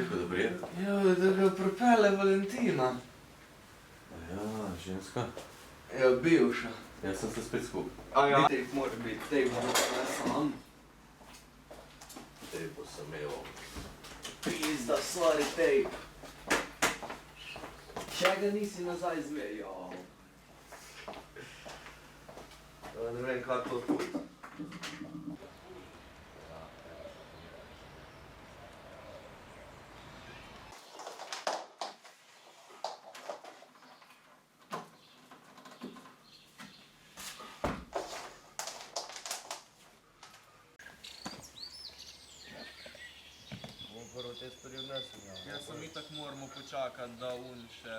rekel, da prije? Ja, da ga pripele Valentina. Ja, ženska. Ja, bivša. Jaz sem se spet skupaj. A ja. Tejp mora biti, tejp bo sam. Tejpo sem evo. Pizda, sorry, tejp. Še ga nisi nazaj zmejal. Ne vem, kako to tudi. Jaz sem itak moramo počakati, da un še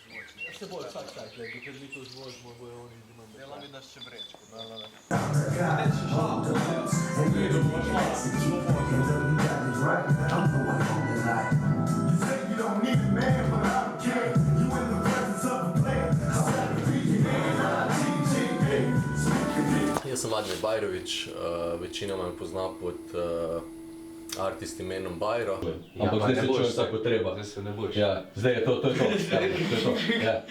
zvoči. Še bolj vsak čak, dokaj mi to zvočimo, bojo oni dimam. Dela mi, da še vrečko. Jaz sem Admir Bajrović, večina me pozna pod artist imenom Bajro. Ampak zdaj se čujem tako treba. Zdaj se ne boš. Ja, zdaj je to. To je to. Ja.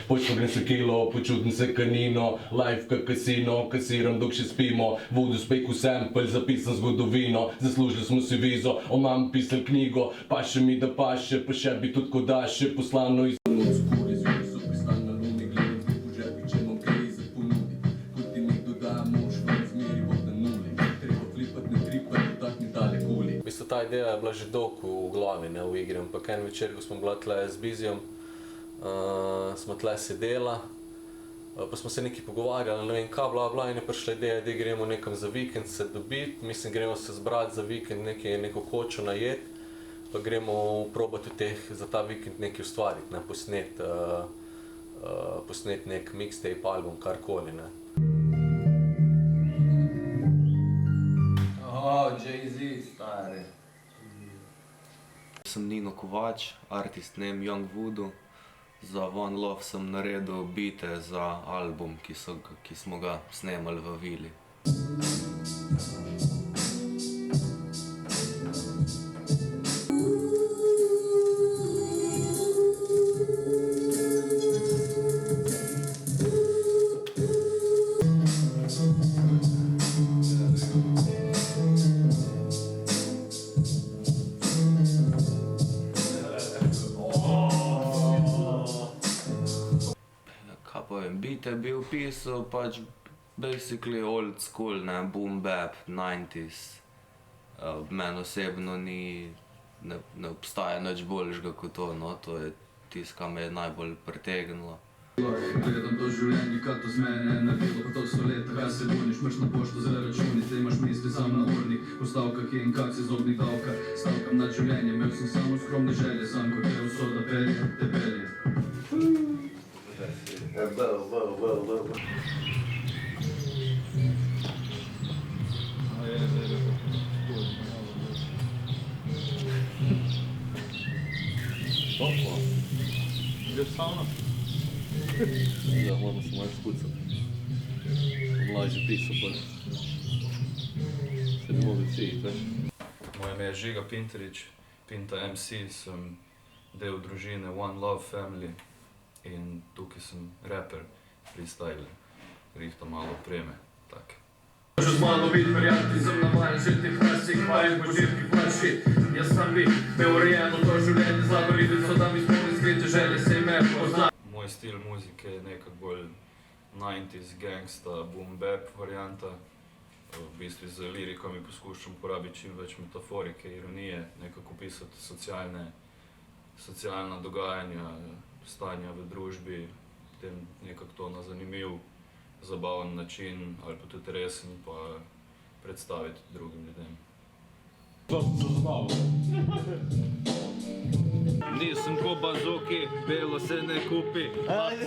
Počnem grem se kilo, počutim se kanino, life ka kasino, kasiram dok še spimo, vodu speku sample, zapisan zgodovino, zaslužili smo si vizo, o nam pisal knjigo, paše mi da paše, pa še bi tudi kodaše, poslano iz ta ideja je bila že dolgo v glavi, ne, v igri, ampak en večer, ko smo bila tle z Bizijem, smo tle sedela, pa smo se nekaj pogovarjali, ne vem kaj, bla, in je prišla ideja, da gremo nekam za vikend se dobiti, mislim, gremo se zbrati za vikend, neko kočo najet, pa gremo probati za ta vikend nekaj ustvariti, ne, posnet nek mixtape, album, karkoli, ne. Jay-Z, stari. Sem Nino Kovač, artist name Young Voodoo. Za One Love sem naredil beate za album, ki smo ga snemali v vili. Beat je bil pisal pač basically old school, ne, boom bap, 90s. Meni osebno ne obstaja nič boljšega kot to, no, to je tisto, kar me je najbolj pritegnilo. Gledam to življenje, kaj to z mene naredilo, pa to so leta, kaj se buniš, mrš na pošto za računice, imaš misli sam na urnik, postavka kje in kak se zobni davka, stavkam nad življenje, imel sem samo skromne želje, sam kot je usoda pelje, te pelje. Toplo. Ideš savno? Ja, moramo se malo skucati. Mlađe pisao bolje. Se ne mogu cijeti, veš? Moje ime je Žiga Pinterić, Pinta MC, sem del družine One Love Family in tukaj sem raper, freestyler, rihtam malo opreme, tak. Možeš z mano biti prijatelji, sem navajen žiti klasik, vajen požirki flaši. Jaz sam bi imel urejeno to življenje, zlato ribico, da mi spomni skrite želje, se ime pozna. Moj stil muzike je nekako bolj 90s gangsta, boom bap varianta. V bistvu z lirikami poskušam uporabiti čim več metaforike, ironije, nekako opisati socialna dogajanja, stanja v družbi, potem nekako to na zanimiv, zabaven način ali pa tudi resen, pa predstaviti drugim ljudem. Nisem ko bazoki, belo se ne kupi,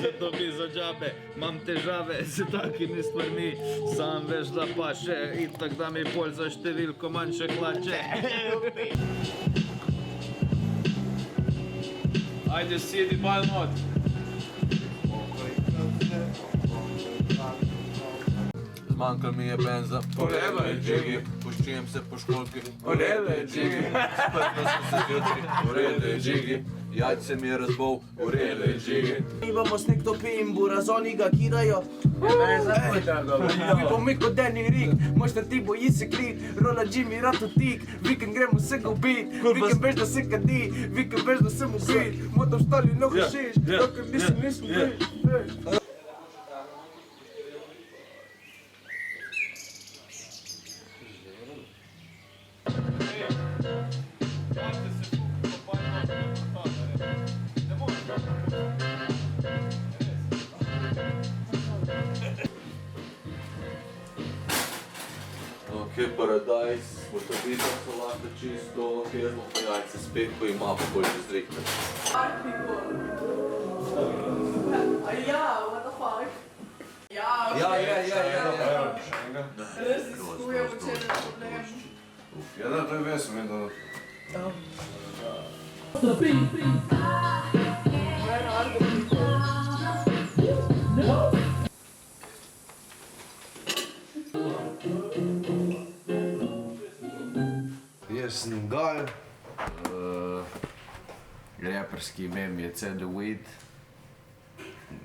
se dobi za džabe, imam težave s takimi stvarmi, sam veš da paše, itak da mi pol za številko manjše hlače. Ajde, sjedi bal not. Zmanjkalo mi je benza, orele, džigi, puščujem se po školki, orele, džigi, sprkal sem se zjutraj, orele, džigi, jajce mi je razbol, orele, džigi. Imamo sneg to pimbura, zoni ga kirajo. Pomik kot Danny Rick, možda ti boji se krit, rola Jimmy rad utik, vikend gremo se ga ubit, vikend veš da se kadi, vikend veš da sem ubit, motam stali no hašiš, dokaj nisem bit. Ok, paradajz, motovita solata čisto, ok, jaz bom pa jajce spek, ko ima pa bolj zrihne. What the fuck? Raziskujemo, če je problem. Ja, da, to je vesel, vedno. Jaz sem Gal, reperski ime mi je Cedoweed.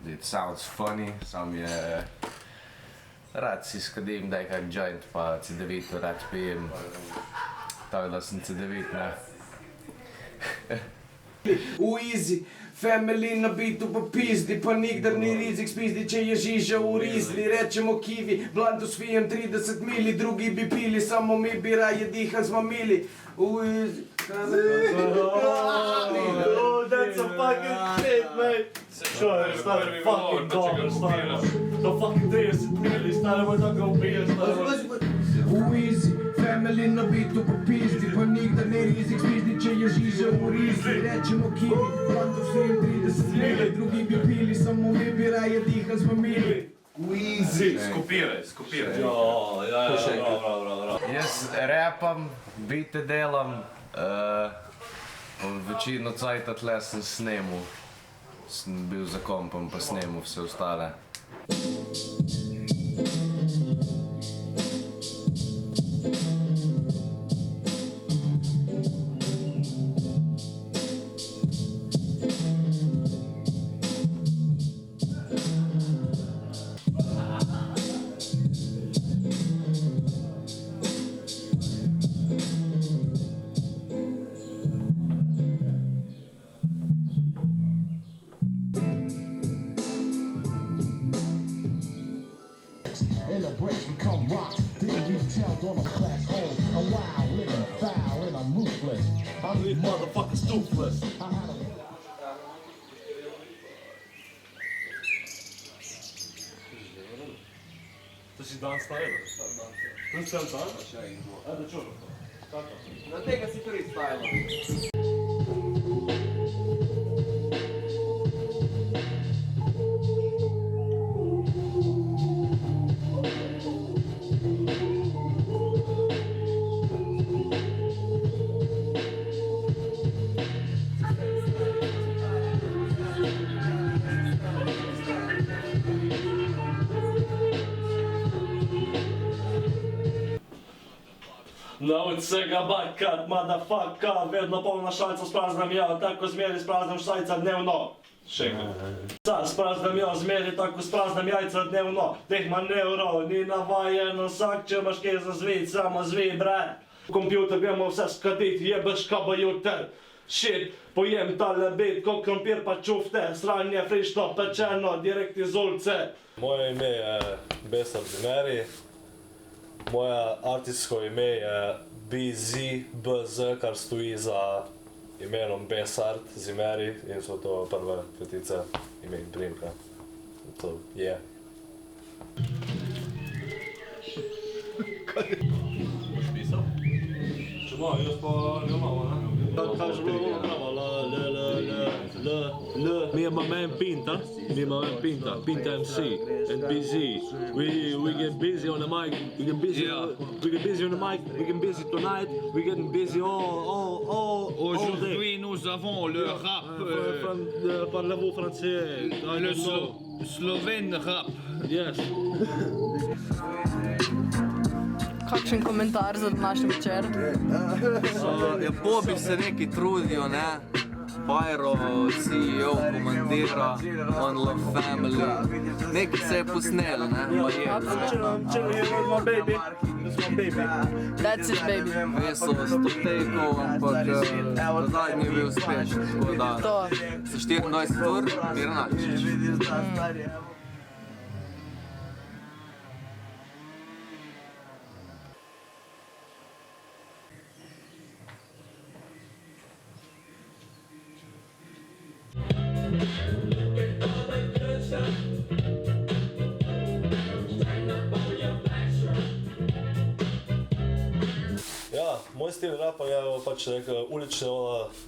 It sounds funny, sam je rad si skadim, daj kak joint pa C9 rad pijem, tako da sem C9, ne. U easy, family na bitu pa pizdi, pa nikdar ni rizik spizdi, če je žiža u rizli, rečemo kiwi, blandu svijem 30 mili, drugi bi pili, samo mi bi raje dihan z mamili. U easy, That's a fucking shit, mate. Sure, it's not a fucking car, stara. To fucking 30 mili, stara, ma tako ubiješ, stara. U easy, family na bitu pa pizdi, pa nikdar ni rizik spizdi, če je žiža u rizli, rečemo kiwi, blandu svijem 30 mili, drugi bi pili, samo mi bi raje dihan z mamili. Skopiraj. Bravo. Jaz rapam, bite delam, večino cajta tle sem snemal. Sem bil za kompom pa snemal vse ostale. In the breaks become rock. Then you tell on a class hole. I'm wild, living foul, and I'm ruthless. I'm these motherfuckers toothless. I had a To si dan stavil? To si dan dan? Ajde, čujem. Kako? Na tega si prvi stavila. Nauč se ga bajkat, motherfucker, vedno polna šalca spraznem jo, tako zmeri spraznem šajca dnevno. Še enkrat. Spraznem jo, zmeri tako spraznem jajca dnevno, teh manevrov ni navajeno, vsak če imaš kaj za zvit, samo zvi, bre. V kompjuter gremo vse skadit, jebeš kaba juter. Shit, pojem tale bit, ko krompir pa čufte, sranje frišno, pečeno, direkt iz ulice. Moje ime je Besard Zimeri. Moje artistsko ime je BZ, kar stoji za imenom Besard Zimeri in so to prve petice ime in primka. To je. Boš pisal? Če malo, jaz pa ga malo, ne? Kaže bilo pravo, me and my man Pinta, Pinta MC and BZ. We get busy on the mic, we get busy on the mic, we get busy tonight, we getting busy all day. Aujourd'hui, nous avons le rap. Parlez-vous français? Le slovène rap. Yes. kakšen komentar za današnji večer? Ja, Bobi se neki trudijo, ne? Pyro, CEO, komandira, One Love Family. Nekaj se je posnel, ne? Pa je. That's it, baby. Veso 100 tekov, ampak do zadnji je bil uspešen. Tako da To. za 24 ur, Mirnačić. Ja, moj stil rapa je pač neka ulična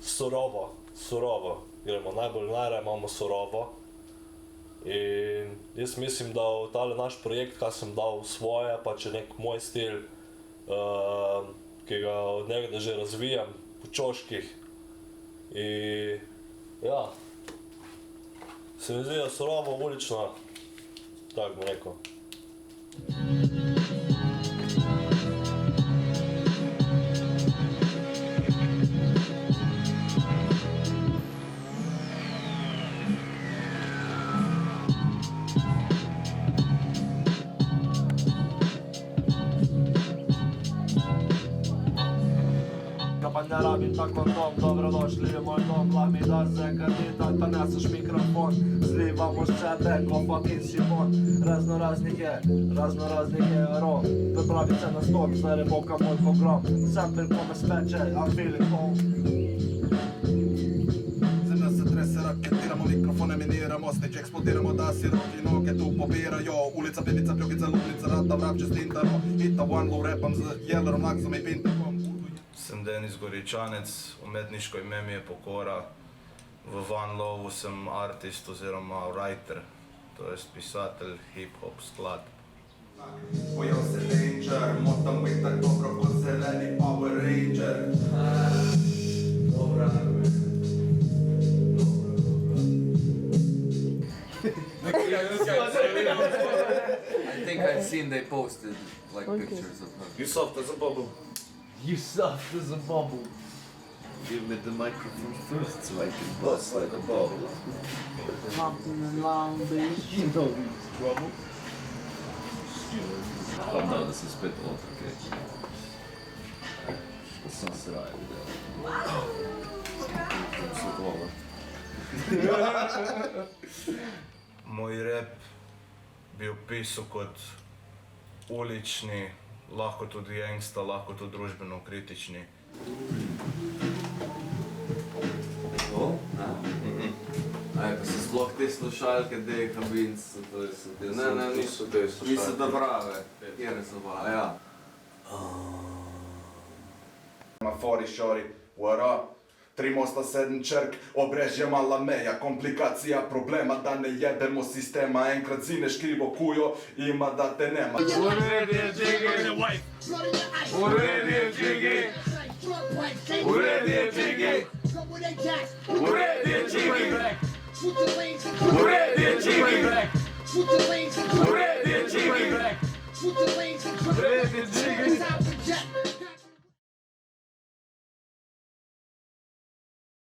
surova. Gremo najbolj najraje imamo surovo. In jaz mislim, da v tale naš projekt, kaj sem dal svoje, pač je nek moj stil, ki ga od nekdaj že razvijam po čoških. In ja, se mi zdi, da surovo, ulično, tako bom rekel. Pa ne rabim tako dom, dobrodošli v moj dom, lami da se kandidat, pa neseš mikrofon, zlivamo s sebe, ko pa sifon, razno raznih je ro, pripravi se na stop, zdaj boka moj pogrom, sample ko me speče, I'm feeling home. Zemlja se trese, raketiramo, mikrofone miniramo, stage eksplodiramo, da si roki noge tu pobirajo, ulica, penica, pljokica, lupnica, rata, vrapče, stintaro, hita one low rapam z Jellerom, Naksom i Pintakom. Sem Denis Goričanec, umetniško ime mi je Pokora. V One Lovu sem artist oziroma writer, to jest pisatelj hip-hop skladb. Pojel se danger, motam biti tak dobro kot zeleni Power Ranger. Dobra. I think I've seen they posted like pictures of her. You soft as a bubble. You soft as a bubble. Give me the microphone first so I can bust like a bubble. Hopping along, bitch. You know he's trouble. Calm down, this is a bit old, okay? Što sam se radi, da? Sam se glava. Moj rap bi opisal kot ulični, lahko tudi gangsta, lahko tudi družbeno kritični. To? Aj, pa so sploh te slušalke, D-Habinc, to so te... Ne, niso te slušalke. Niso da prave, kjere so pa, ja. Ma fori šori, wara. 3 mosta, 7 črk, obrežje mala meja, komplikacija problema, da ne jebemo sistema, enkrat zineš krivo kujo, ima da te nema. Uredi je džigi! Uredi je džigi! Uredi je džigi! Uredi je džigi! Uredi je džigi! Uredi je džigi! Uredi je džigi!